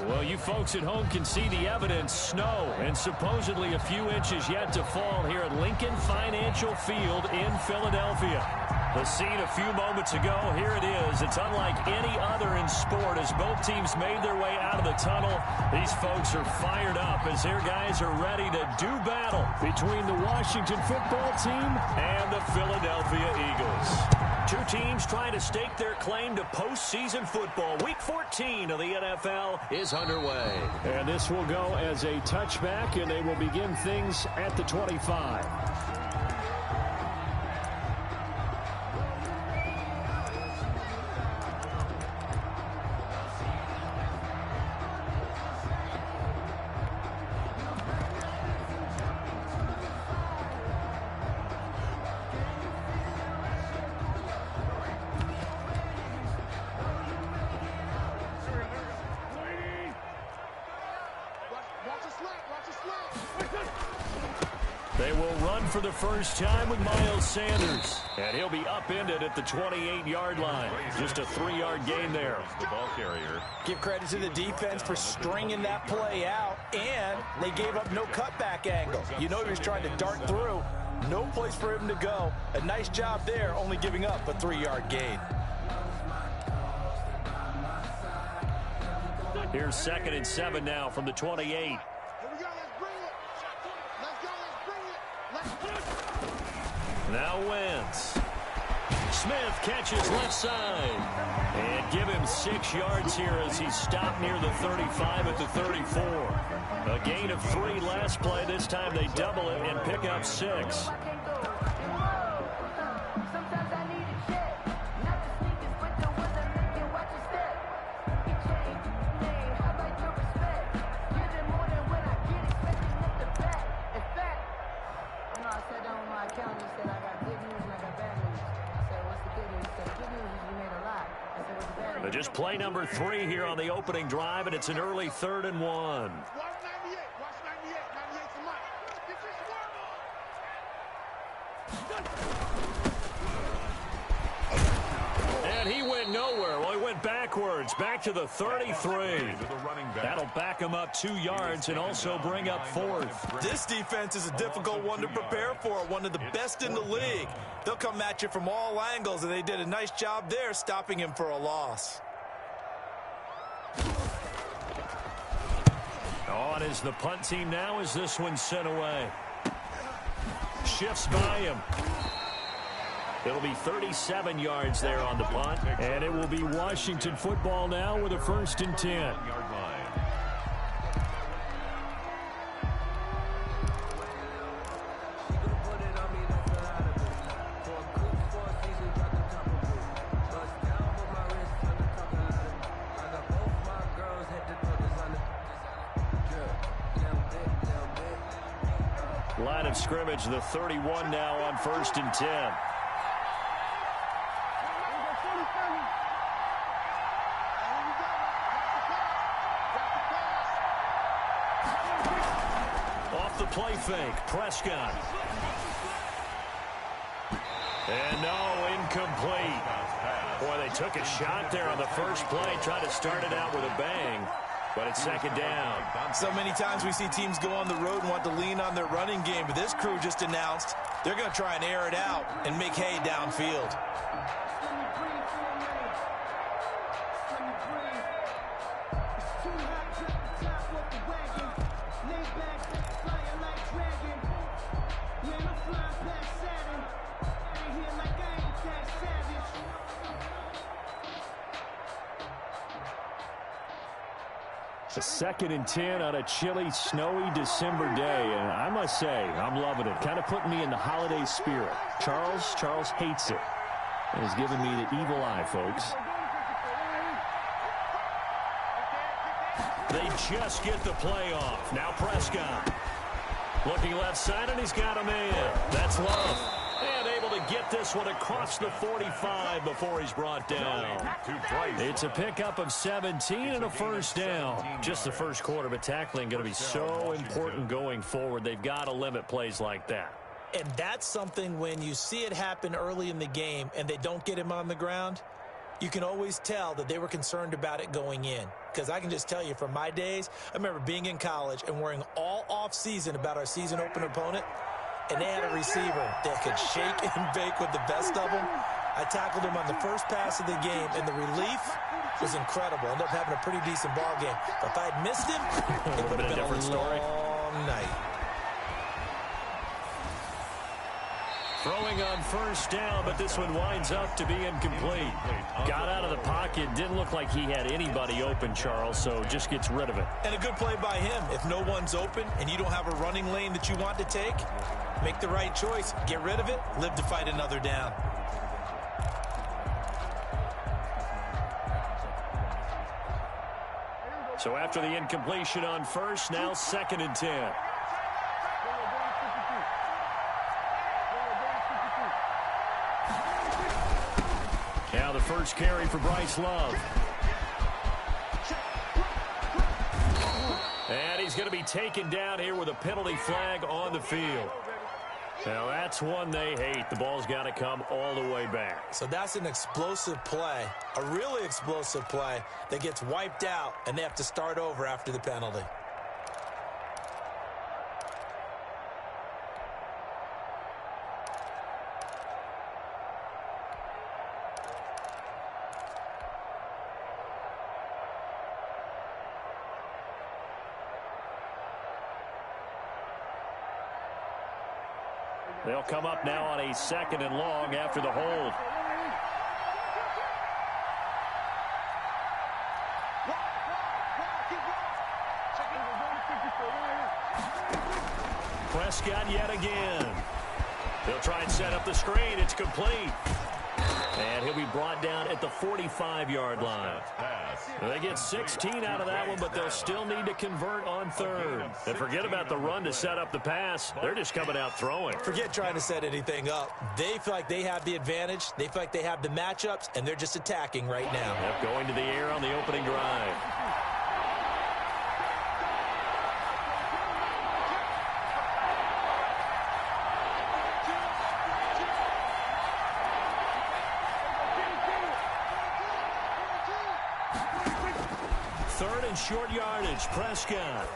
Well, you folks at home can see the evidence. Snow and supposedly a few inches yet to fall here at Lincoln Financial Field in Philadelphia. The scene a few moments ago, here it is. It's unlike any other in sport as both teams made their way out of the tunnel. These folks are fired up as their guys are ready to do battle between the Washington football team and the Philadelphia Eagles. Two teams trying to stake their claim to postseason football. Week 14 of the NFL is underway. And this will go as a touchback, and they will begin things at the 25. They will run for the first time with Miles Sanders. And he'll be upended at the 28-yard line. Just a 3-yard gain there. The ball carrier. Give credit to the defense for stringing that play out, and they gave up no cutback angle. You know he was trying to dart through. No place for him to go. A nice job there, only giving up a 3-yard gain. Here's 2nd and 7 now from the 28. Now Wentz. Smith catches left side. And give him 6 yards here as he's stopped near the 35 at the 34. A gain of 3 last play. This time they double it and pick up 6. Just play number 3 here on the opening drive, and it's an early 3rd and 1. And he went nowhere. Well, he went backwards, back to the 33. That'll back him up 2 yards and also bring up 4th. This defense is a difficult one to prepare for, one of the best in the league. They'll come at you from all angles, and they did a nice job there stopping him for a loss. On is the punt team now as this one's sent away. Shifts by him. It'll be 37 yards there on the punt. And it will be Washington football now with a 1st and 10. Line of scrimmage, the 31 now on 1st and 10. Off the play fake, Prescott. And no, incomplete. Boy, they took a shot there on the first play, tried to start it out with a bang. But it's 2nd down. So many times we see teams go on the road and want to lean on their running game, but this crew just announced they're going to try and air it out and make hay downfield. A 2nd and 10 on a chilly, snowy December day. And I must say, I'm loving it. Kind of putting me in the holiday spirit. Charles hates it. And has given me the evil eye, folks. They just get the play off. Now Prescott. Looking left side, and he's got a man. That's Love. And able to get this one across the 45 before he's brought down. It's a pickup of 17 and a 1st down. Just the first quarter, but tackling going to be so important going forward. They've got to limit plays like that. And that's something when you see it happen early in the game and they don't get him on the ground, you can always tell that they were concerned about it going in. Because I can just tell you from my days, I remember being in college and worrying all off-season about our season opener opponent, and they had a receiver that could shake and bake with the best of them. I tackled him on the first pass of the game, and the relief was incredible. Ended up having a pretty decent ball game. But if I had missed him, it would have been a long night. Throwing on first down, but this one winds up to be incomplete. Got out of the pocket. Didn't look like he had anybody open, Charles, so just gets rid of it. And a good play by him. If no one's open and you don't have a running lane that you want to take, make the right choice. Get rid of it. Live to fight another down. So after the incompletion on first, now 2nd and 10. Now the first carry for Bryce Love. And he's going to be taken down here with a penalty flag on the field. Now that's one they hate. The ball's got to come all the way back. So that's an explosive play, a really explosive play that gets wiped out, and they have to start over after the penalty. They'll come up now on a 2nd and long after the hold. Prescott yet again. They'll try and set up the screen. It's complete. And he'll be brought down at the 45-yard line. They get 16 out of that one, but they'll still need to convert on 3rd. And forget about the run to set up the pass. They're just coming out throwing. Forget trying to set anything up. They feel like they have the advantage. They feel like they have the matchups, and they're just attacking right now. Yep, going to the air on the opening drive. Short yardage, Prescott.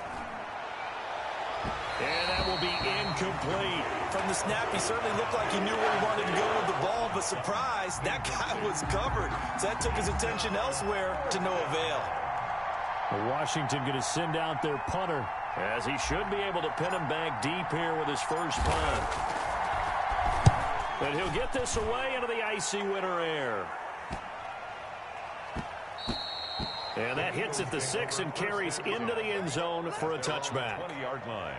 And that will be incomplete. From the snap, he certainly looked like he knew where he wanted to go with the ball, but surprise, that guy was covered. So that took his attention elsewhere to no avail. Washington going to send out their punter, as he should be able to pin him back deep here with his first punt. But he'll get this away into the icy winter air. And that hits at the 6 and carries into the end zone for a touchback. 20-yard line.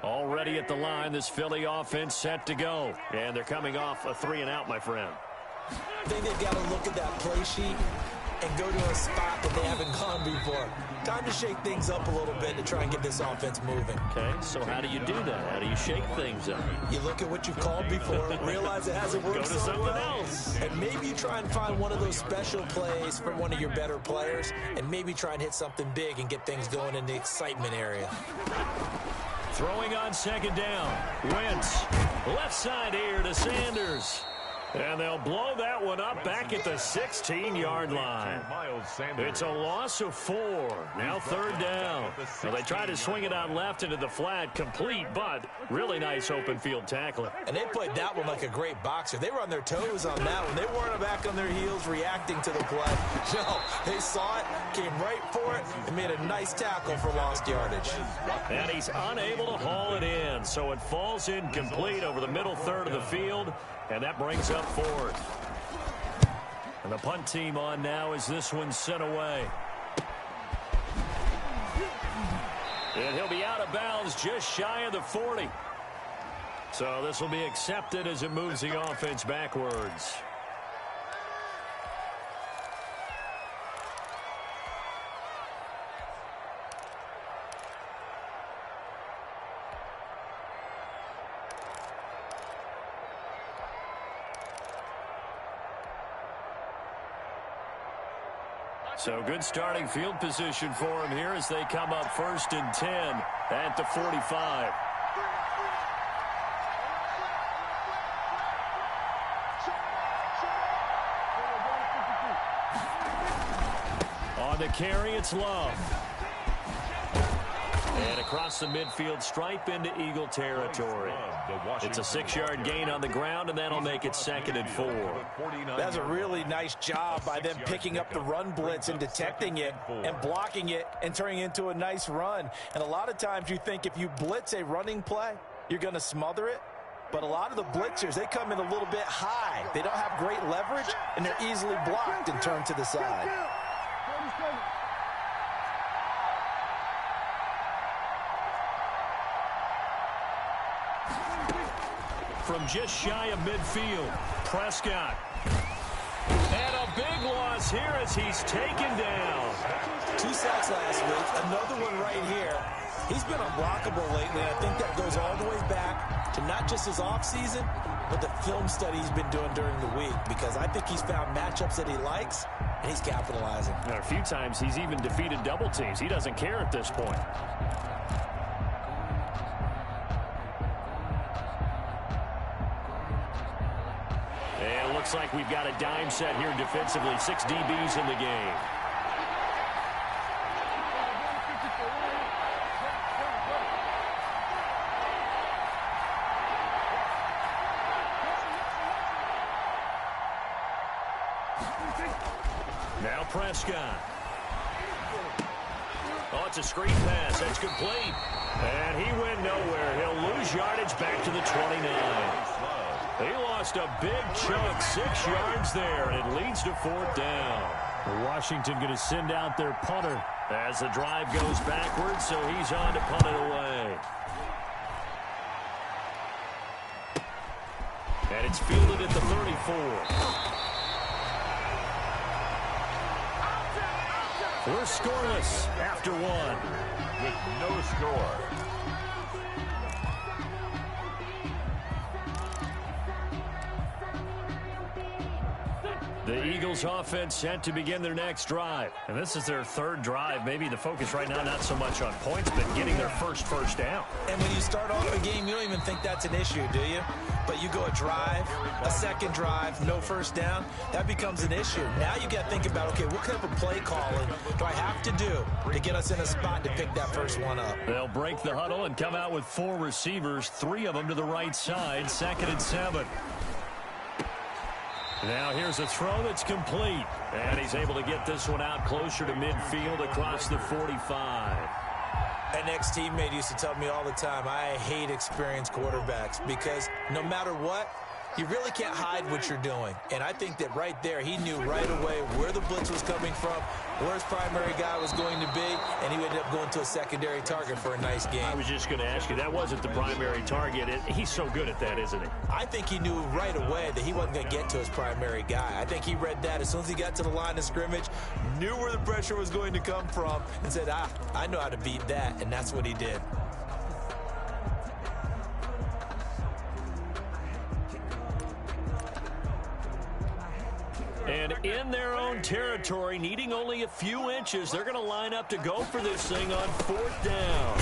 Already at the line, this Philly offense set to go. And they're coming off a 3-and-out, my friend. I think they've got to look at that play sheet and go to a spot that they haven't gone before. Time to shake things up a little bit to try and get this offense moving. Okay, so how do you do that? How do you shake things up? You look at what you've called before, realize it hasn't worked so something well, else. And maybe you try and find one of those special plays from one of your better players, and maybe try and hit something big and get things going in the excitement area. Throwing on 2nd down. Wentz, left side here to Sanders. And they'll blow that one up back at the 16-yard line. It's a loss of 4. Now 3rd down. Well, they try to swing it out left into the flat, complete, but really nice open field tackling. And they played that one like a great boxer. They were on their toes on that one. They weren't back on their heels reacting to the play. No, they saw it, came right for it, and made a nice tackle for lost yardage. And he's unable to haul it in, so it falls incomplete over the middle 3rd of the field. And that brings up 4th. And the punt team on now as this one's sent away. And he'll be out of bounds just shy of the 40. So this will be accepted as it moves the offense backwards. So good starting field position for him here as they come up 1st and 10 at the 45. On the carry, it's Love. And across the midfield stripe into Eagle territory. It's a 6-yard gain on the ground, and that'll make it 2nd and 4. That's a really nice job by them picking up the run blitz and detecting it and blocking it and turning it into a nice run. And a lot of times you think if you blitz a running play, you're going to smother it. But a lot of the blitzers, they come in a little bit high. They don't have great leverage, and they're easily blocked and turned to the side. From just shy of midfield, Prescott. And a big loss here as he's taken down. 2 sacks last week, another one right here. He's been unblockable lately, and I think that goes all the way back to not just his offseason, but the film study he's been doing during the week, because I think he's found matchups that he likes, and he's capitalizing. A few times he's even defeated double teams. He doesn't care at this point. And it looks like we've got a dime set here defensively. 6 DBs in the game. Now Prescott. Oh, it's a screen pass. That's complete. And he went nowhere. He'll lose yardage back to the 29. He lost a big chunk, 6 yards there, and it leads to 4th down. Washington going to send out their punter as the drive goes backwards, so he's on to punt it away. And it's fielded at the 34. We're scoreless after 1. With no score. The Eagles offense set to begin their next drive. And this is their 3rd drive. Maybe the focus right now not so much on points, but getting their first down. And when you start off a game, you don't even think that's an issue, do you? But you go a drive, a 2nd drive, no first down, that becomes an issue. Now you got to think about, okay, what kind of a play calling do I have to do to get us in a spot to pick that first one up? They'll break the huddle and come out with 4 receivers, 3 of them to the right side, 2nd and 7. Now here's a throw that's complete. And he's able to get this one out closer to midfield across the 45. An ex-teammate used to tell me all the time, I hate experienced quarterbacks because no matter what, you really can't hide what you're doing. And I think that right there, he knew right away where the blitz was coming from, where his primary guy was going to be, and he ended up going to a secondary target for a nice game. I was just going to ask you, that wasn't the primary target. He's so good at that, isn't he? I think he knew right away that he wasn't going to get to his primary guy. I think he read that as soon as he got to the line of scrimmage, knew where the pressure was going to come from, and said, I know how to beat that, and that's what he did. And in their own territory, needing only a few inches, they're going to line up to go for this thing on 4th down.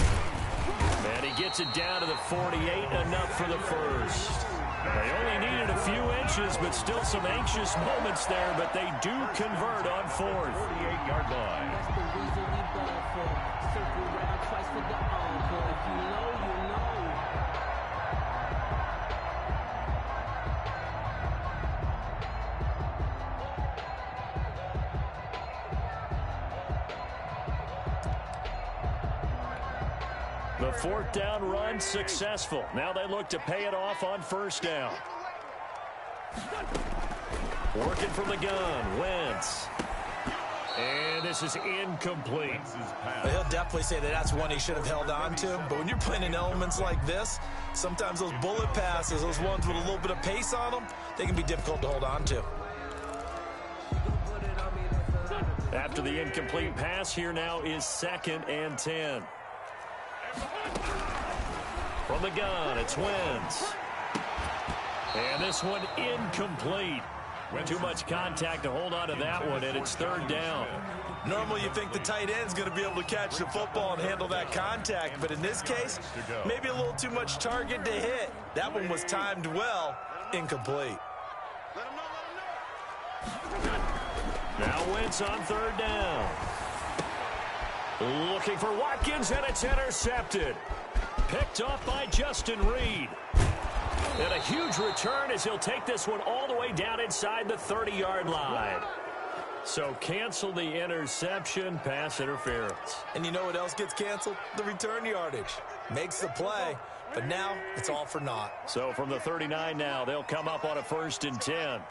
And he gets it down to the 48, enough for the first. They only needed a few inches, but still some anxious moments there, but they do convert on 4th. 48-yard line. That's the reason we ball for. Circle around twice for the encore. If you know, you know. The 4th down run successful. Now they look to pay it off on 1st down. Working from the gun, Wentz. And this is incomplete. Well, he'll definitely say that that's one he should have held on to. But when you're playing in elements like this, sometimes those bullet passes, those ones with a little bit of pace on them, they can be difficult to hold on to. After the incomplete pass, here now is 2nd and 10. From the gun, it's Wentz. And this one incomplete. Too much contact to hold on to that one, and it's third down. Normally you think the tight end's going to be able to catch the football and handle that contact, but in this case, maybe a little too much target to hit. That one was timed well, incomplete. Now Wentz on third down. Looking for Watkins, and it's intercepted. Picked off by Justin Reed. And a huge return as he'll take this one all the way down inside the 30-yard line. So cancel the interception, pass interference. And you know what else gets canceled? The return yardage. Makes the play, but now it's all for naught. So from the 39 now, they'll come up on a 1st and 10.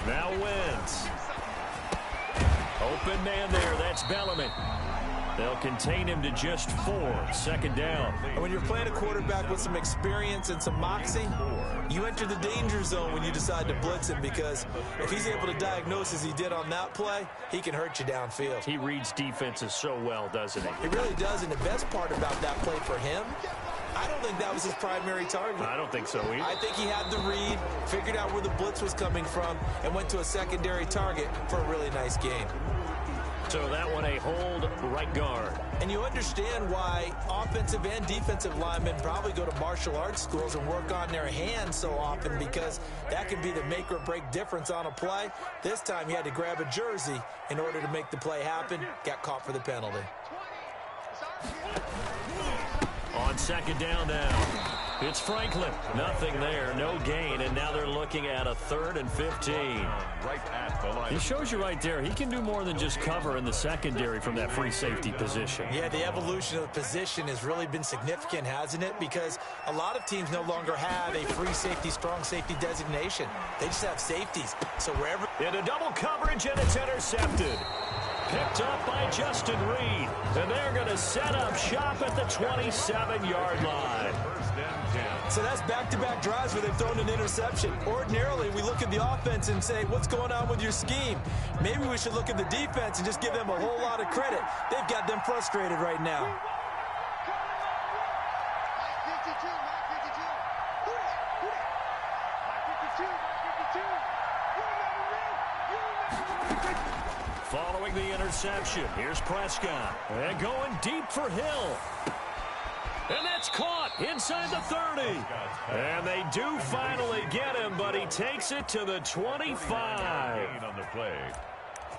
Now Wentz. Open man there, that's Bellamy. They'll contain him to just 4, 2nd down. And when you're playing a quarterback with some experience and some moxie, you enter the danger zone when you decide to blitz him, because if he's able to diagnose as he did on that play, he can hurt you downfield. He reads defenses so well, doesn't he? He really does, and the best part about that play for him, I don't think that was his primary target. I don't think so either. I think he had the read, figured out where the blitz was coming from, and went to a secondary target for a really nice game. So that one a hold right guard. And you understand why offensive and defensive linemen probably go to martial arts schools and work on their hands so often, because that can be the make or break difference on a play. This time he had to grab a jersey in order to make the play happen. Got caught for the penalty. On 2nd down now. It's Franklin. Nothing there, no gain, and now they're looking at a 3rd and 15. Right at the line. He shows you right there, he can do more than just cover in the secondary from that free safety position. Yeah, the evolution of the position has really been significant, hasn't it? Because a lot of teams no longer have a free safety, strong safety designation. They just have safeties. So wherever... Into double coverage, and it's intercepted. Picked up by Justin Reed. And they're going to set up shop at the 27-yard line. So that's back-to-back drives where they've thrown an interception. Ordinarily, we look at the offense and say, what's going on with your scheme? Maybe we should look at the defense and just give them a whole lot of credit. They've got them frustrated right now. Following the interception, here's Prescott. And going deep for Hill. And that's caught inside the 30. And they do finally get him, but he takes it to the 25.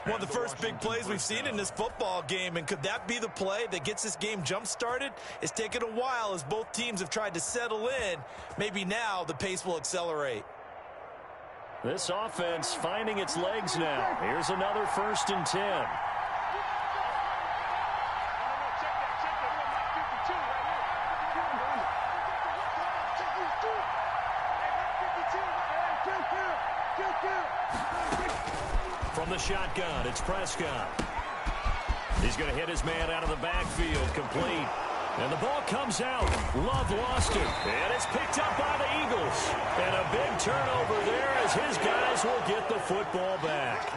One of the first big plays we've seen in this football game, and could that be the play that gets this game jump-started? It's taken a while as both teams have tried to settle in. Maybe now the pace will accelerate. This offense finding its legs now. Here's another 1st and 10. From the shotgun, it's Prescott. He's going to hit his man out of the backfield, complete. And the ball comes out. Love lost it. And it's picked up by the Eagles. And a big turnover there as his guys will get the football back.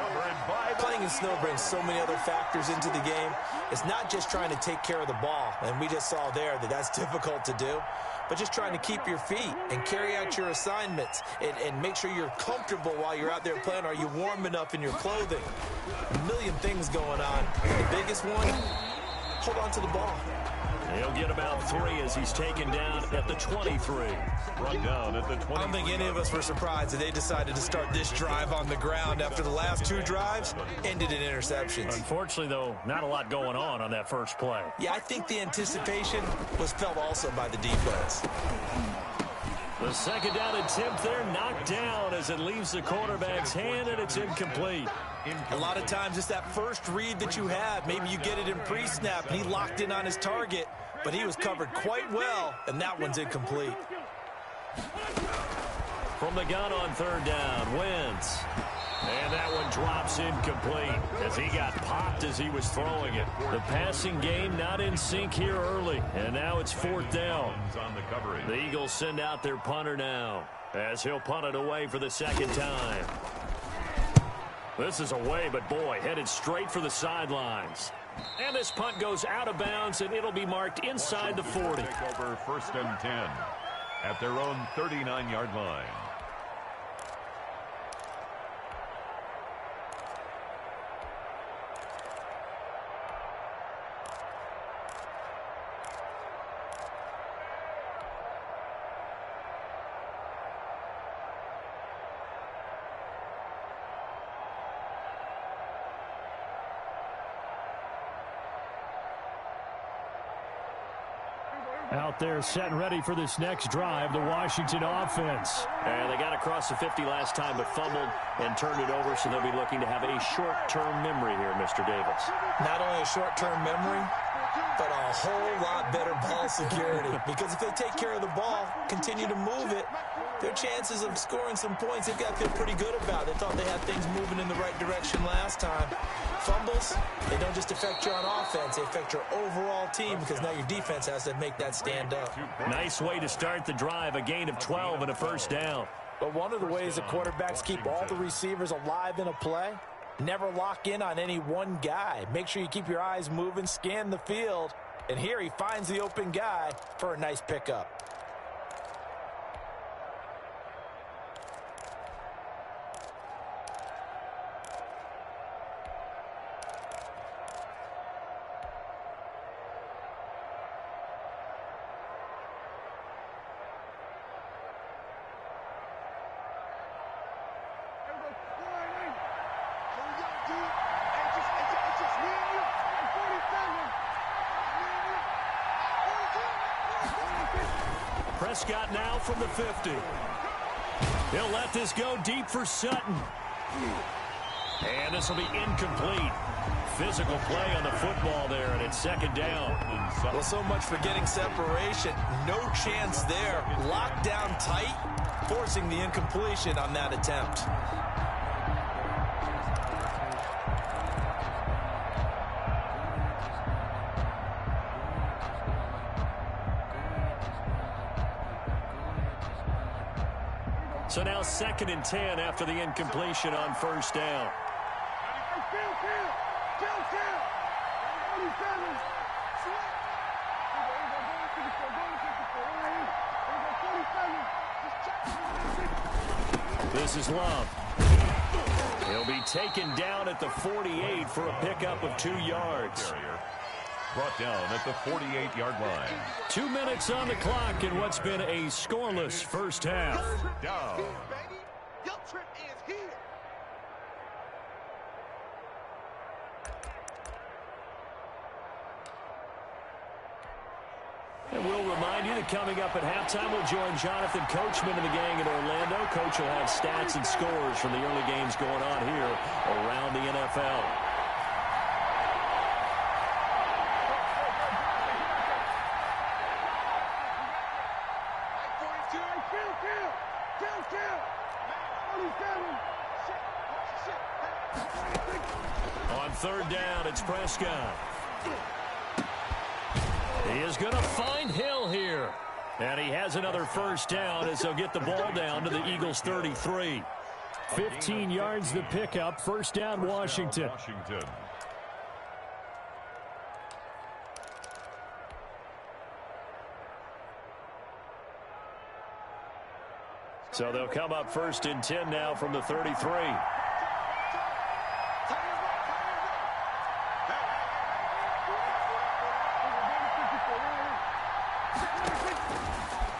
Playing in snow brings so many other factors into the game. It's not just trying to take care of the ball. And we just saw there that that's difficult to do. But just trying to keep your feet and carry out your assignments and make sure you're comfortable while you're out there playing. Are you warm enough in your clothing? A million things going on. The biggest one, hold on to the ball. He'll get about 3 as he's taken down at the 23. Run down at the 20. I don't think any of us were surprised that they decided to start this drive on the ground after the last 2 drives ended in interceptions. Unfortunately, though, not a lot going on that first play. Yeah, I think the anticipation was felt also by the defense. The 2nd down attempt there knocked down as it leaves the quarterback's hand, and it's incomplete. A lot of times it's that first read that you have. Maybe you get it in pre-snap, and he locked in on his target, but he was covered quite well, and that one's incomplete. From the gun on 3rd down, Wentz. And that one drops incomplete as he got popped as he was throwing it. The passing game not in sync here early, and now it's 4th down. The Eagles send out their punter now as he'll punt it away for the 2nd time. This is away, but boy, headed straight for the sidelines. And this punt goes out of bounds, and it'll be marked inside the 40. Take over 1st and 10 at their own 39-yard line. Out there set and ready for this next drive, the Washington offense. And they got across the 50 last time but fumbled and turned it over, so they'll be looking to have a short-term memory here, Mr. Davis. Not only a short-term memory, but a whole lot better ball security. Because if they take care of the ball, continue to move it, their chances of scoring some points, they've got to feel pretty good about. They thought they had things moving in the right direction last time. Fumbles, they don't just affect you on offense, they affect your overall team because now your defense has to make that stand up. Nice way to start the drive, a gain of 12 and a first down. But one of the ways that quarterbacks keep all the receivers alive in a play, never lock in on any one guy. Make sure you keep your eyes moving, scan the field, and here he finds the open guy for a nice pickup. Prescott now from the 50. He'll let this go deep for Sutton. And this will be incomplete. Physical play on the football there, and it's second down. Well, so much for getting separation. No chance there. Locked down tight, forcing the incompletion on that attempt. So now 2nd and 10 after the incompletion on first down. This is Love. He'll be taken down at the 48 for a pickup of 2 yards. Brought down at the 48-yard line. 2 minutes on the clock in what's been a scoreless first half. Down. Your trip is here. And we'll remind you that coming up at halftime, we'll join Jonathan Coachman and the gang in Orlando. Coach will have stats and scores from the early games going on here around the NFL. On third down, it's Prescott. He is going to find Hill here. And he has another first down as they'll get the ball down to the Eagles' 33. 15 yards the pickup. First down, Washington. So they'll come up 1st and 10 now from the 33.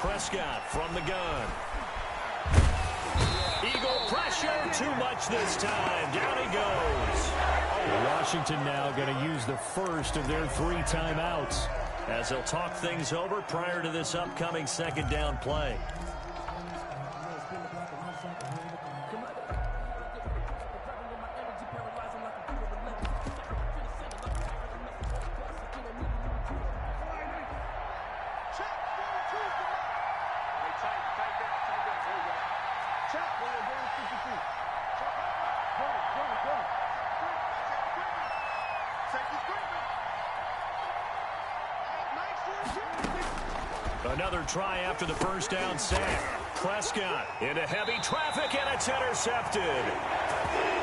Prescott from the gun. Eagle pressure, too much this time. Down he goes. Washington now going to use the first of their 3 timeouts as they'll talk things over prior to this upcoming second down play. Another try after the first down sack. Prescott into heavy traffic, and it's intercepted.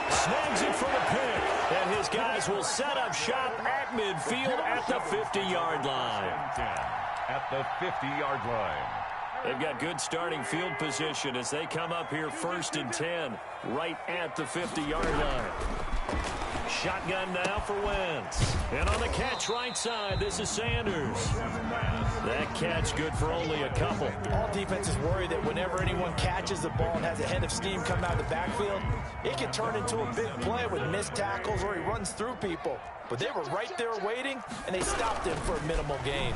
Snags it for the pick, and his guys will set up shop at midfield at the 50-yard line. At the 50-yard line. They've got good starting field position as they come up here 1st and 10 right at the 50-yard line. Shotgun now for Wentz. And on the catch right side, this is Sanders. That catch good for only a couple. All defenses worry that whenever anyone catches the ball and has a head of steam come out of the backfield, it can turn into a big play with missed tackles or he runs through people. But they were right there waiting, and they stopped him for a minimal gain.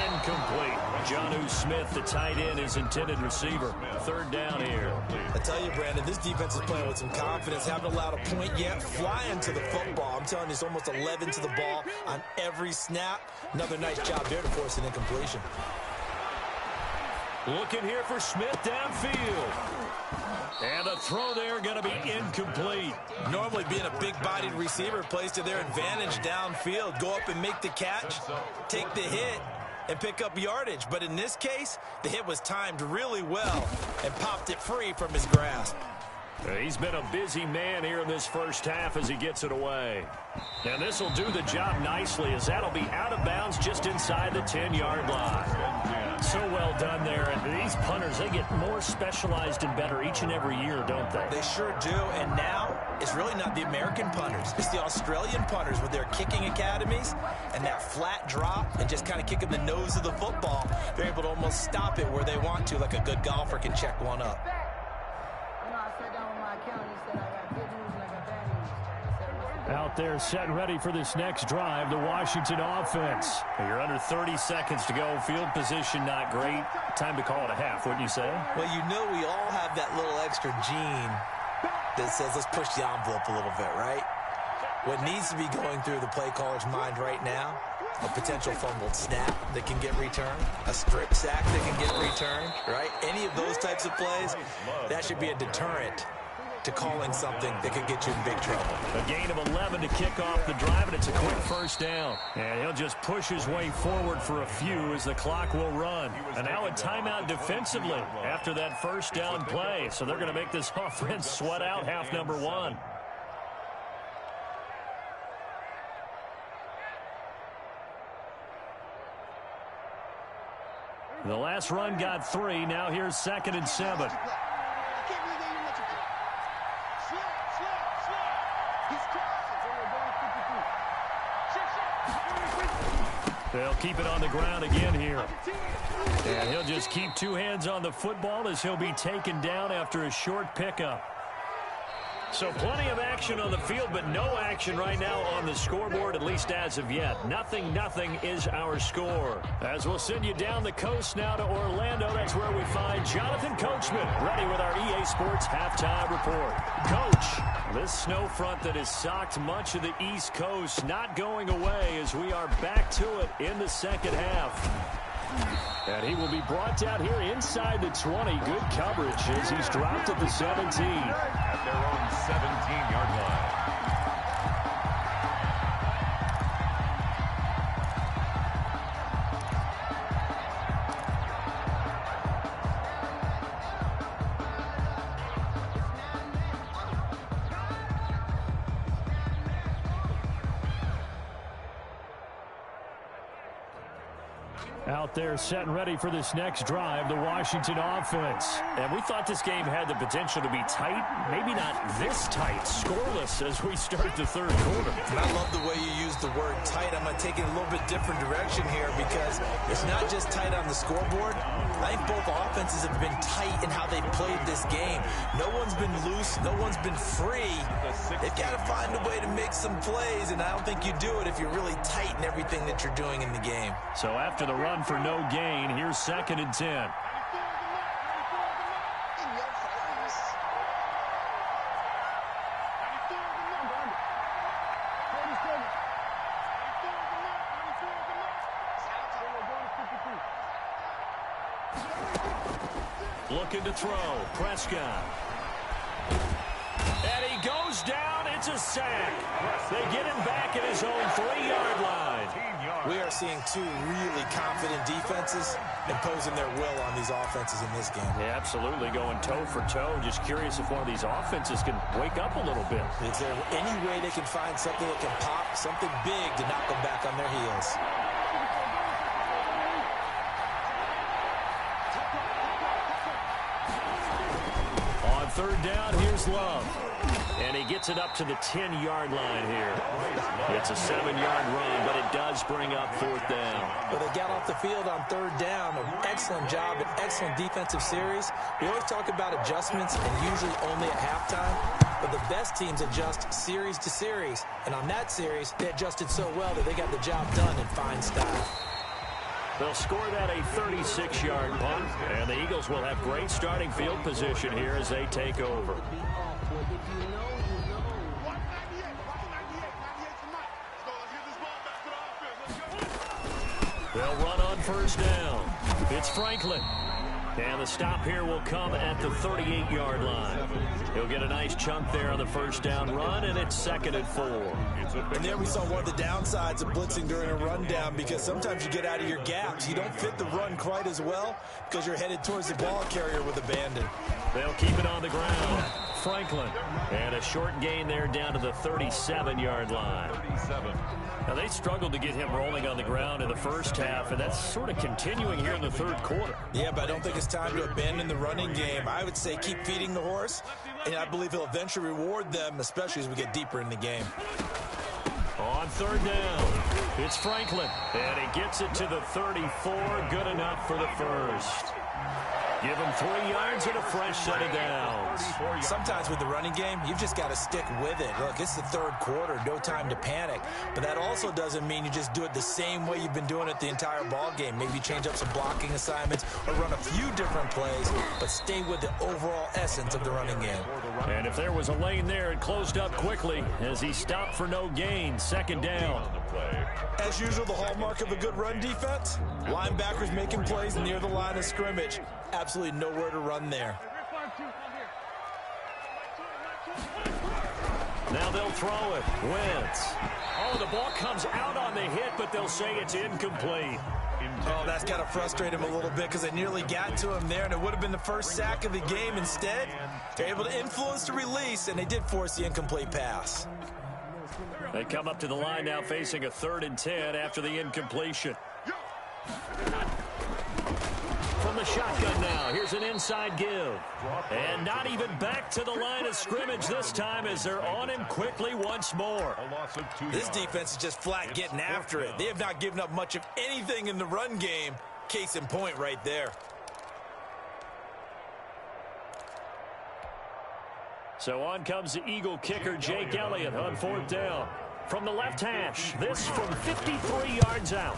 Incomplete. Jonnu Smith, the tight end, is intended receiver. Third down here. I tell you, Brandon, this defense is playing with some confidence. Haven't allowed a point yet. Flying to the football. I'm telling you, it's almost 11 to the ball on every snap. Another nice job there to force an incompletion. Looking here for Smith downfield. And the throw there going to be incomplete. Normally being a big-bodied receiver plays to their advantage downfield. Go up and make the catch, take the hit, and pick up yardage. But in this case, the hit was timed really well and popped it free from his grasp. He's been a busy man here in this first half as he gets it away. And this will do the job nicely as that'll be out of bounds just inside the 10-yard line. So well done there. And these punters, they get more specialized and better each and every year, don't they? They sure do. And now it's really not the American punters. It's the Australian punters with their kicking academies and that flat drop and just kind of kicking the nose of the football. They're able to almost stop it where they want to, like a good golfer can check one up. Out there set and ready for this next drive, the Washington offense. You're under 30 seconds to go. Field position not great. Time to call it a half, wouldn't you say? Well, you know we all have that little extra gene that says let's push the envelope a little bit, right? What needs to be going through the play caller's mind right now, a potential fumbled snap that can get returned, a strip sack that can get returned, right? Any of those types of plays, that should be a deterrent to calling something that could get you in big trouble. A gain of 11 to kick off the drive, and it's a quick first down. And he'll just push his way forward for a few as the clock will run. And now a timeout defensively after that first down play. So they're going to make this offense sweat out half number one. The last run got 3. Now here's 2nd and 7. They'll keep it on the ground again here. And he'll just keep 2 hands on the football as he'll be taken down after a short pickup. So plenty of action on the field, but no action right now on the scoreboard, at least as of yet. 0-0 is our score. As we'll send you down the coast now to Orlando, that's where we find Jonathan Coachman, ready with our EA Sports halftime report. Coach, this snow front that has socked much of the East Coast not going away as we are back to it in the second half. And he will be brought down here inside the 20. Good coverage as he's dropped at the 17. At their own 17-yard line. Out there set and ready for this next drive, the Washington offense. And we thought this game had the potential to be tight, maybe not this tight, scoreless as we start the third quarter. And I love the way you use the word tight. I'm going to take it a little bit different direction here because it's not just tight on the scoreboard. I think both offenses have been tight in how they've played this game. No one's been loose. No one's been free. They've got to find a way to make some plays, and I don't think you do it if you're really tight in everything that you're doing in the game. So after the run for no gain, here's 2nd and 10. Looking to throw. Prescott. And he goes down. It's a sack. They get him back at his own 3-yard line. We are seeing 2 really confident defenses imposing their will on these offenses in this game. Yeah, absolutely, going toe for toe. Just curious if one of these offenses can wake up a little bit. Is there any way they can find something that can pop, something big to knock them back on their heels? On 3rd down, here's Love. And he gets it up to the 10-yard line here. It's a 7-yard run, but it does bring up 4th down. But they got off the field on 3rd down. An excellent job, an excellent defensive series. We always talk about adjustments and usually only at halftime. But the best teams adjust series to series. And on that series, they adjusted so well that they got the job done in fine style. They'll score that a 36-yard punt, and the Eagles will have great starting field position here as they take over. They'll run on first down. It's Franklin. And the stop here will come at the 38-yard line. He'll get a nice chunk there on the first down run, and it's 2nd and 4. And there we saw one of the downsides of blitzing during a rundown, because sometimes you get out of your gaps. You don't fit the run quite as well because you're headed towards the ball carrier with abandon. They'll keep it on the ground. Franklin. And a short gain there down to the 37-yard line. 37. Now, they struggled to get him rolling on the ground in the first half, and that's sort of continuing here in the third quarter. Yeah, but I don't think it's time to abandon the running game. I would say keep feeding the horse, and I believe he'll eventually reward them, especially as we get deeper in the game. On third down, it's Franklin, and he gets it to the 34. Good enough for the first. Give him 3 yards and a fresh set of downs. Sometimes with the running game, you've just got to stick with it. Look, it's the third quarter, no time to panic. But that also doesn't mean you just do it the same way you've been doing it the entire ball game. Maybe change up some blocking assignments or run a few different plays, but stay with the overall essence of the running game. And if there was a lane there, it closed up quickly as he stopped for no gain. 2nd down. As usual, the hallmark of a good run defense, linebackers making plays near the line of scrimmage. Absolutely nowhere to run there. Now they'll throw it. Wentz. Oh, the ball comes out on the hit, but they'll say it's incomplete. Oh, that's got to frustrate him a little bit because they nearly got to him there, and it would have been the first sack of the game. Instead, they're able to influence the release, and they did force the incomplete pass. They come up to the line now facing a 3rd and 10 after the incompletion. From the shotgun now, here's an inside give. And not even back to the line of scrimmage this time as they're on him quickly once more. This defense is just flat getting after it. They have not given up much of anything in the run game. Case in point right there. So on comes the Eagle kicker, Jake Elliott, on 4th down. From the left hash, this from 53 yards out.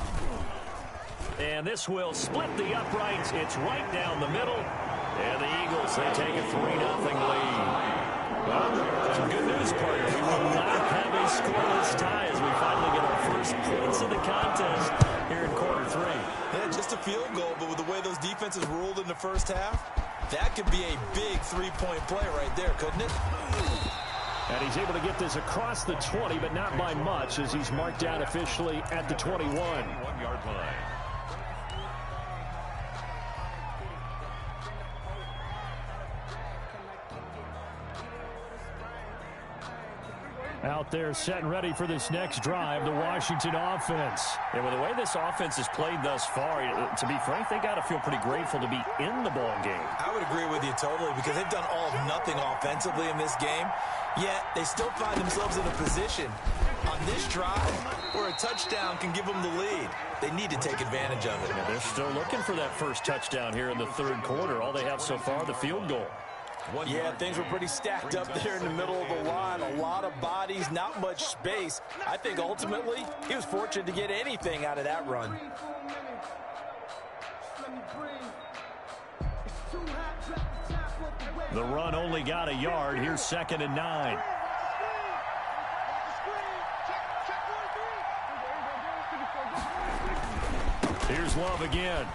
And this will split the uprights. It's right down the middle. And the Eagles, they take a 3-0 lead. Well, some good news, partner. We will not have a scoreless tie as we finally get our first points of the contest here in quarter 3. Yeah, just a field goal, but with the way those defenses ruled in the first half, that could be a big 3-point play right there, couldn't it? And he's able to get this across the 20, but not by much as he's marked down officially at the 21. 1-yard line. Out there set and ready for this next drive, the Washington offense. And with the way this offense has played thus far, to be frank, they got to feel pretty grateful to be in the ball game. I would agree with you totally because they've done all of nothing offensively in this game, yet they still find themselves in a position on this drive where a touchdown can give them the lead. They need to take advantage of it. And they're still looking for that first touchdown here in the third quarter. All they have so far, the field goal. Yeah, things were pretty stacked up there in the middle of the line. A lot of bodies, not much space. I think ultimately he was fortunate to get anything out of that run. The run only got a yard. Here's 2nd and 9. Here's Love again.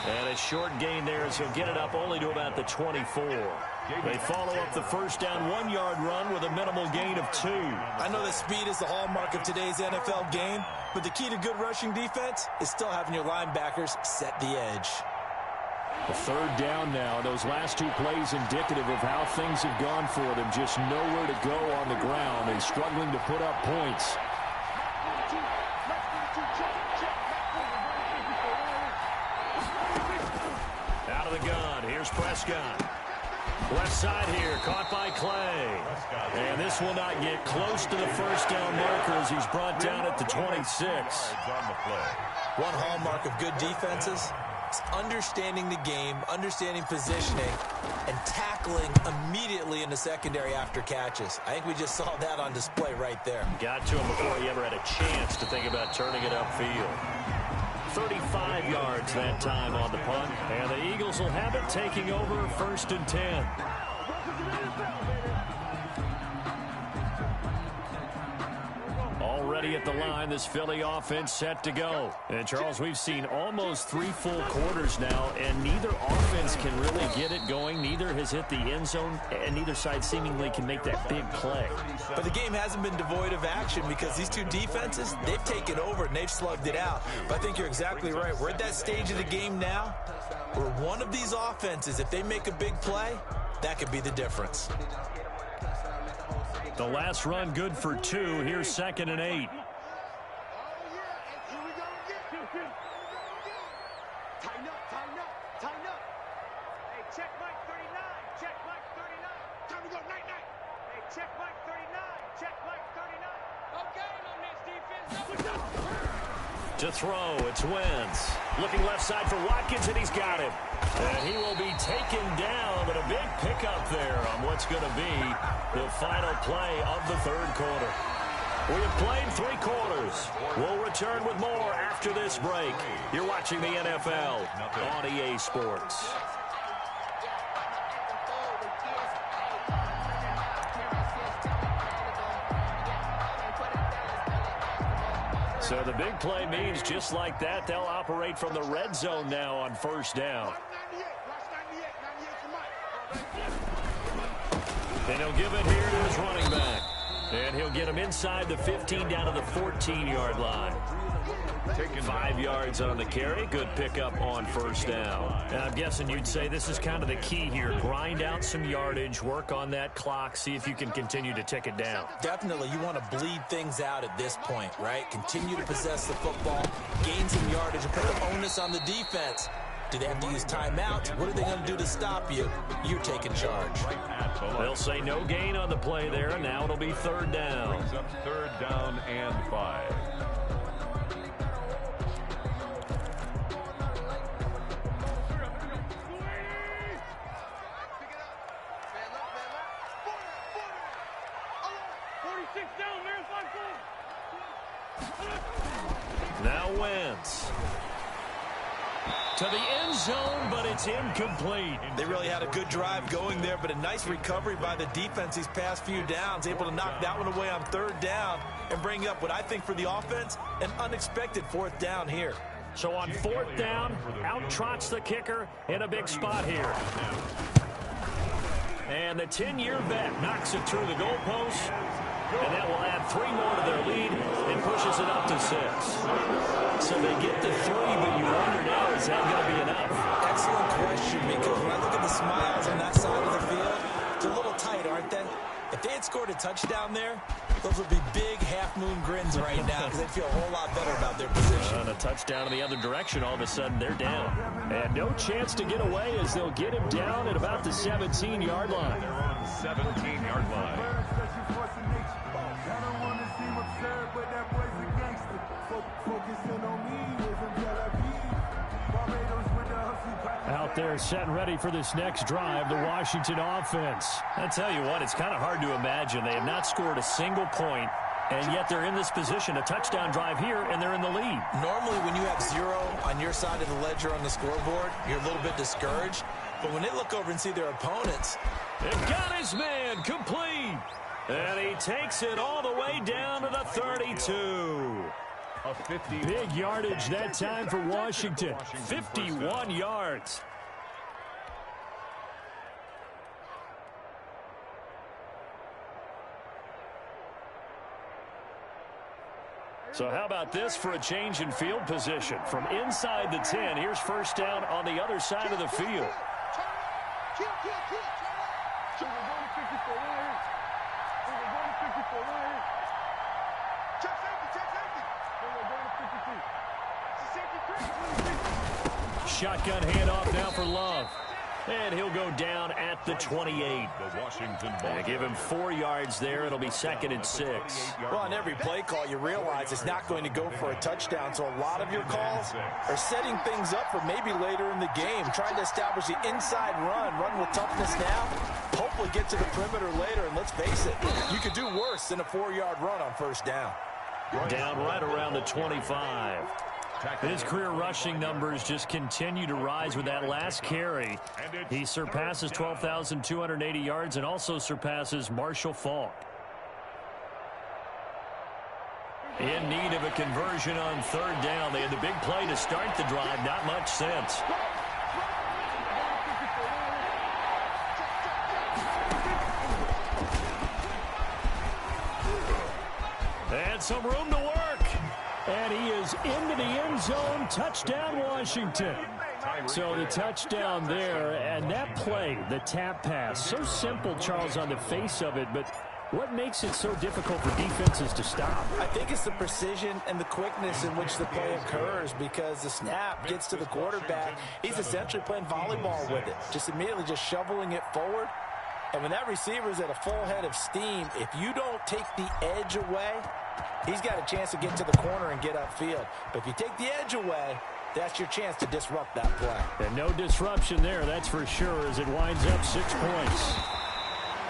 And a short gain there as he'll get it up only to about the 24. They follow up the first down 1-yard run with a minimal gain of 2. I know that speed is the hallmark of today's NFL game, but the key to good rushing defense is still having your linebackers set the edge. The 3rd down now. Those last 2 plays indicative of how things have gone for them. Just nowhere to go on the ground and struggling to put up points. Out of the gun. Here's Prescott. Left side here, caught by Clay. And this will not get close to the first down marker as he's brought down at the 26. One hallmark of good defenses is understanding the game, understanding positioning, and tackling immediately in the secondary after catches. I think we just saw that on display right there. Got to him before he ever had a chance to think about turning it upfield. 35 yards that time on the punt. And the Eagles will have it, taking over 1st and 10. Already at the line, this Philly offense set to go. And, Charles, we've seen almost 3 full quarters now, and neither offense can really get it going. Neither has hit the end zone, and neither side seemingly can make that big play. But the game hasn't been devoid of action because these two defenses, they've taken over and they've slugged it out. But I think you're exactly right. We're at that stage of the game now where one of these offenses, if they make a big play, that could be the difference. The last run good for 2. Here's 2nd and 8. To throw, it's Wentz. Looking left side for Watkins, and he's got him. And he will be taken down, but a big pickup there on what's going to be the final play of the 3rd quarter. We have played 3 quarters. We'll return with more after this break. You're watching the NFL on EA Sports. So the big play means just like that, they'll operate from the red zone now on 1st down. And he'll give it here to his running back. And he'll get him inside the 15 down to the 14-yard line. 5 yards on the carry. Good pickup on 1st down. And I'm guessing you'd say this is kind of the key here. Grind out some yardage, work on that clock, see if you can continue to tick it down. Definitely, you want to bleed things out at this point, right? Continue to possess the football, gain some yardage, and put the onus on the defense. Do they have to use timeouts? What are they going to do to stop you? You're taking charge. They'll say no gain on the play there, and now it'll be 3rd down. Brings up 3rd down and 5. Now Wentz. To the end zone, but it's incomplete. They really had a good drive going there, but a nice recovery by the defense these past few downs, able to knock that one away on 3rd down and bring up what I think for the offense, an unexpected 4th down here. So on 4th down, out trots the kicker in a big spot here. And the 10-year vet knocks it through the goalpost. And that will add 3 more to their lead and pushes it up to 6. So they get to 3, but you wonder now, is that going to be enough? Excellent question, because when I look at the smiles on that side of the field, it's a little tight, aren't they? If they had scored a touchdown there, those would be big half-moon grins right now because they'd feel a whole lot better about their position. On a touchdown in the other direction, all of a sudden they're down. And no chance to get away as they'll get him down at about the 17-yard line. They're on the 17-yard line. Out there set and ready for this next drive, the Washington offense. I tell you what, it's kind of hard to imagine. They have not scored a single point, and yet they're in this position, a touchdown drive here, and they're in the lead. Normally, when you have 0 on your side of the ledger on the scoreboard, you're a little bit discouraged. But when they look over and see their opponents, they've got his man complete. And he takes it all the way down to the 32. Big yardage that time for Washington. 51 yards. So how about this for a change in field position? From inside the 10, here's 1st down on the other side of the field. Shotgun handoff now for Love. And he'll go down at the 28. The Washington ball. Give him 4 yards there. It'll be 2nd and 6. Well, on every play call, you realize it's not going to go for a touchdown. So a lot of your calls are setting things up for maybe later in the game, trying to establish the inside run with toughness now, hopefully get to the perimeter later. And let's face it, you could do worse than a 4-yard run on 1st down. Down right around the 25. His career rushing numbers just continue to rise with that last carry. He surpasses 12,280 yards and also surpasses Marshall Faulk. In need of a conversion on third down. They had the big play to start the drive. Not much sense. And some room to work. And he is into the end zone. Touchdown, Washington. So the touchdown there, and that play, the tap pass, so simple, Charles, on the face of it, but what makes it so difficult for defenses to stop? I think it's the precision and the quickness in which the play occurs, because the snap gets to the quarterback. He's essentially playing volleyball with it, just immediately just shoveling it forward. And when that receiver's at a full head of steam, if you don't take the edge away, he's got a chance to get to the corner and get upfield. But if you take the edge away, that's your chance to disrupt that play. And no disruption there, that's for sure, as it winds up 6 points.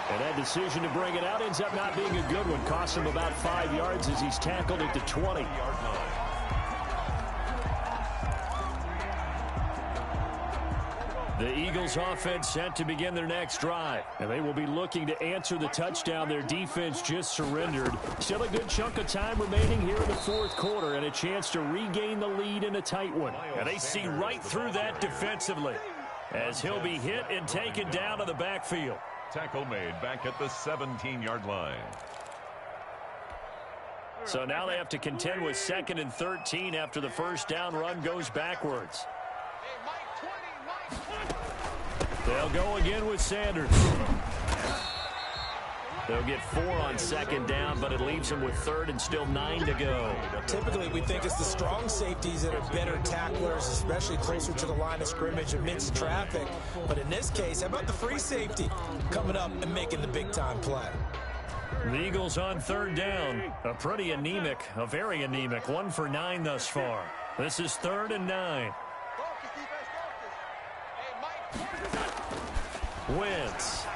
And that decision to bring it out ends up not being a good one. Costs him about 5 yards as he's tackled at the 20. The Eagles offense set to begin their next drive. And they will be looking to answer the touchdown their defense just surrendered. Still a good chunk of time remaining here in the fourth quarter and a chance to regain the lead in a tight one. And they see right through that defensively as he'll be hit and taken down to the backfield. Tackle made back at the 17-yard line. So now they have to contend with 2nd and 13 after the first down run goes backwards. They'll go again with Sanders. They'll get 4 on 2nd down, but it leaves them with 3rd and still 9 to go. Typically, we think it's the strong safeties that are better tacklers, especially closer to the line of scrimmage amidst traffic. But in this case, how about the free safety coming up and making the big-time play? The Eagles on 3rd down. A very anemic 1 for 9 thus far. This is 3rd and 9. Wentz.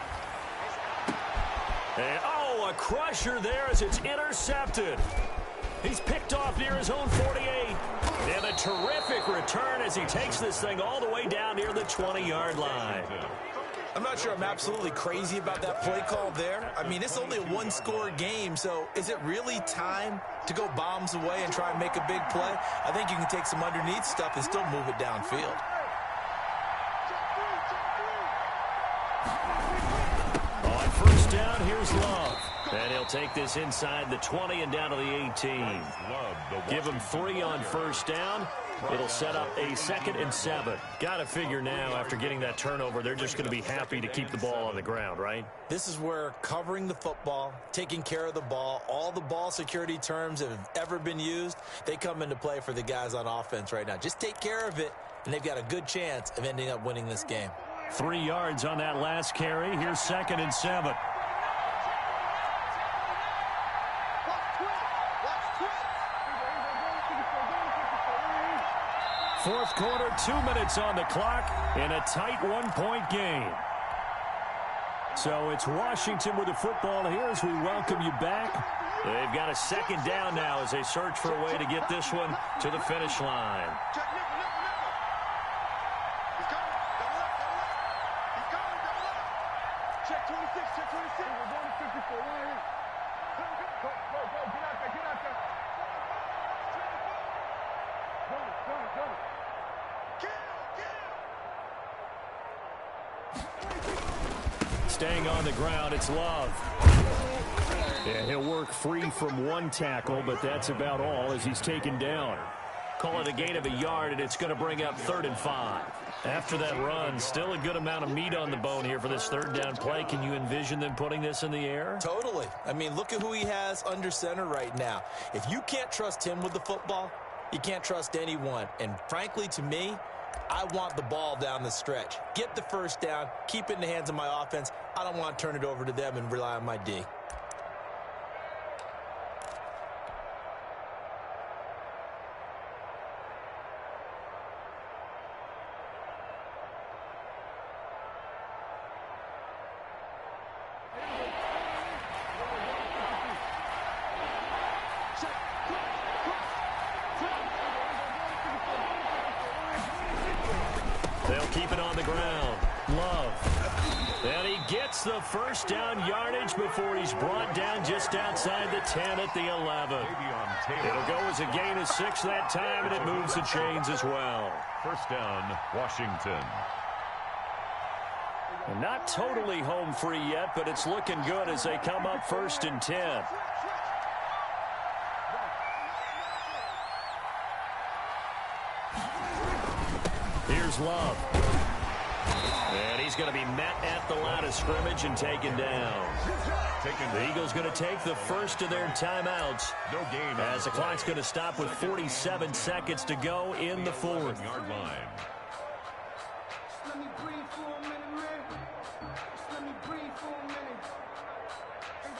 And, a crusher there as it's intercepted. He's picked off near his own 48. And a terrific return as he takes this thing all the way down near the 20-yard line. I'm not sure I'm absolutely crazy about that play call there. I mean, it's only a one-score game, so is it really time to go bombs away and try and make a big play? I think you can take some underneath stuff and still move it downfield. On first down, here's Love. And he'll take this inside the 20 and down to the 18. Give him 3 on first down. It'll set up a 2nd and 7. Got to figure now, after getting that turnover, they're just going to be happy to keep the ball on the ground, right? This is where covering the football, taking care of the ball, all the ball security terms that have ever been used, they come into play for the guys on offense right now. Just take care of it, and they've got a good chance of ending up winning this game. 3 yards on that last carry. Here's 2nd and 7. Fourth quarter, 2 minutes on the clock in a tight 1-point game. So it's Washington with the football here as we welcome you back. They've got a 2nd down now as they search for a way to get this one to the finish line. Check 26, check 26. Staying on the ground, it's Love. And he'll work free from 1 tackle, but that's about all as he's taken down. Call it a gain of a yard, and it's going to bring up 3rd and 5. After that run, still a good amount of meat on the bone here for this 3rd down play. Can you envision them putting this in the air? Totally. I mean, look at who he has under center right now. If you can't trust him with the football, you can't trust anyone. And frankly, to me, I want the ball down the stretch. Get the first down, keep it in the hands of my offense. I don't want to turn it over to them and rely on my D. keep it on the ground. Love. And he gets the first down yardage before he's brought down just outside the 10 at the 11. It'll go as a gain of 6 that time, and it moves the chains as well. First down, Washington. And not totally home free yet, but it's looking good as they come up 1st and 10. Here's Love. And he's going to be met at the line of scrimmage and taken down. The Eagles going to take the first of their timeouts as the clock's going to stop with 47 seconds to go in the 4th. Yard line.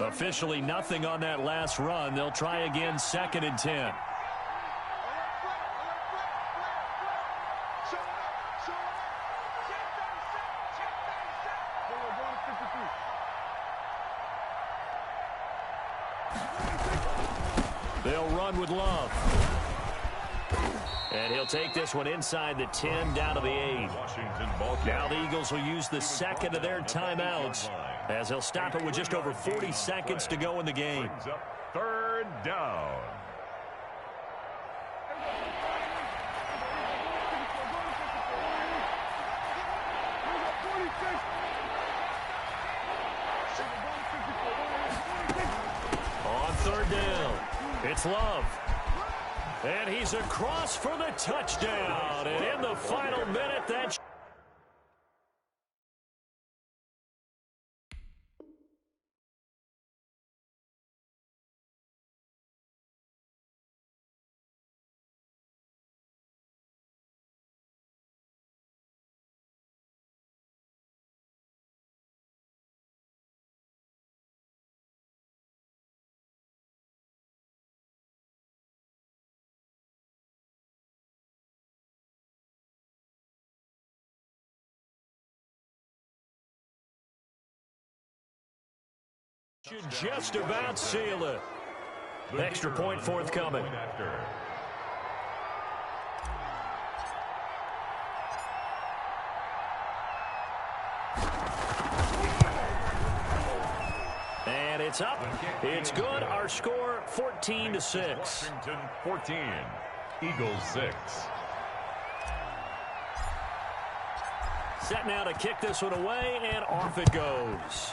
Officially nothing on that last run. They'll try again 2nd and 10. They'll run with Love. And he'll take this one inside the 10 down to the 8. Now the Eagles will use the 2nd of their timeouts as they'll stop it with just over 40 seconds to go in the game. 3rd down. On 3rd down, it's Love. And he's across for the touchdown. And in the final minute, that should just about seal it. Extra point forthcoming. And it's up. It's good. Our score 14-6. Washington 14, Eagles 6. Set now to kick this one away, and off it goes.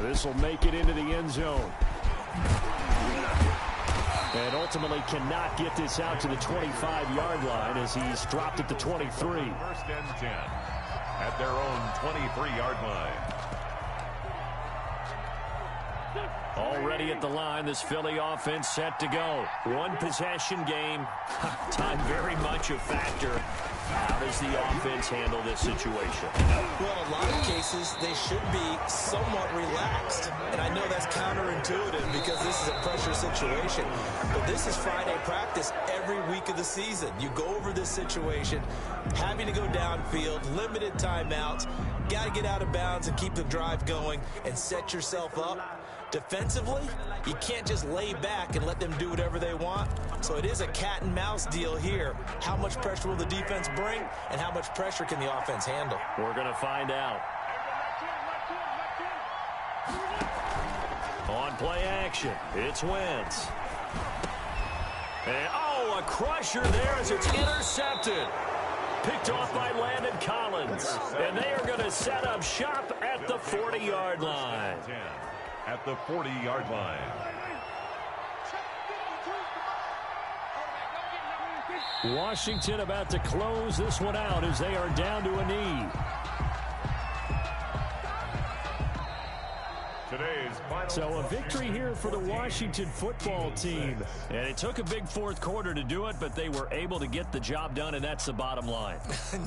This will make it into the end zone. And ultimately cannot get this out to the 25-yard line as he's dropped at the 23. 1st and 10 at their own 23-yard line. Already at the line, this Philly offense set to go. One possession game. Time very much a factor. How does the offense handle this situation? Well, in a lot of cases, they should be somewhat relaxed. And I know that's counterintuitive because this is a pressure situation. But this is Friday practice every week of the season. You go over this situation, having to go downfield, limited timeouts, got to get out of bounds and keep the drive going and set yourself up. Defensively, you can't just lay back and let them do whatever they want. So it is a cat and mouse deal here. How much pressure will the defense bring, and how much pressure can the offense handle? We're going to find out. On play action, it's Wentz. And, oh, a crusher there as it's intercepted. Picked off by Landon Collins. And they are going to set up shop at the 40-yard line. At the 40-yard line. Washington about to close this one out as they are down to a knee. Today's final. So a victory here for the Washington football team. And it took a big 4th quarter to do it, but they were able to get the job done, and that's the bottom line.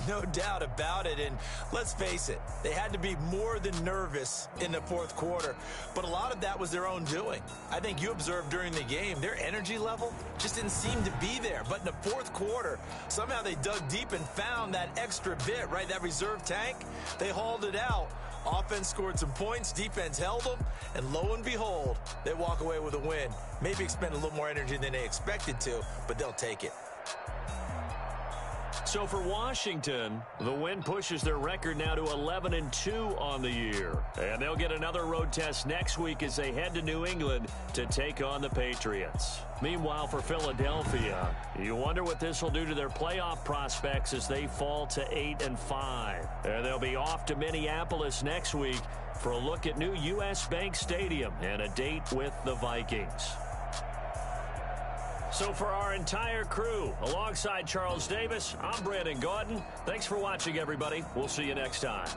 No doubt about it. And let's face it, they had to be more than nervous in the 4th quarter. But a lot of that was their own doing. I think you observed during the game, their energy level just didn't seem to be there. But in the 4th quarter, somehow they dug deep and found that extra bit, right, that reserve tank. They hauled it out. Offense scored some points, defense held them, and lo and behold, they walk away with a win. Maybe expend a little more energy than they expected to, but they'll take it. So for Washington, the win pushes their record now to 11-2 on the year. And they'll get another road test next week as they head to New England to take on the Patriots. Meanwhile, for Philadelphia, you wonder what this will do to their playoff prospects as they fall to 8-5. And they'll be off to Minneapolis next week for a look at new U.S. Bank Stadium and a date with the Vikings. So for our entire crew, alongside Charles Davis, I'm Brandon Gaudin. Thanks for watching, everybody. We'll see you next time.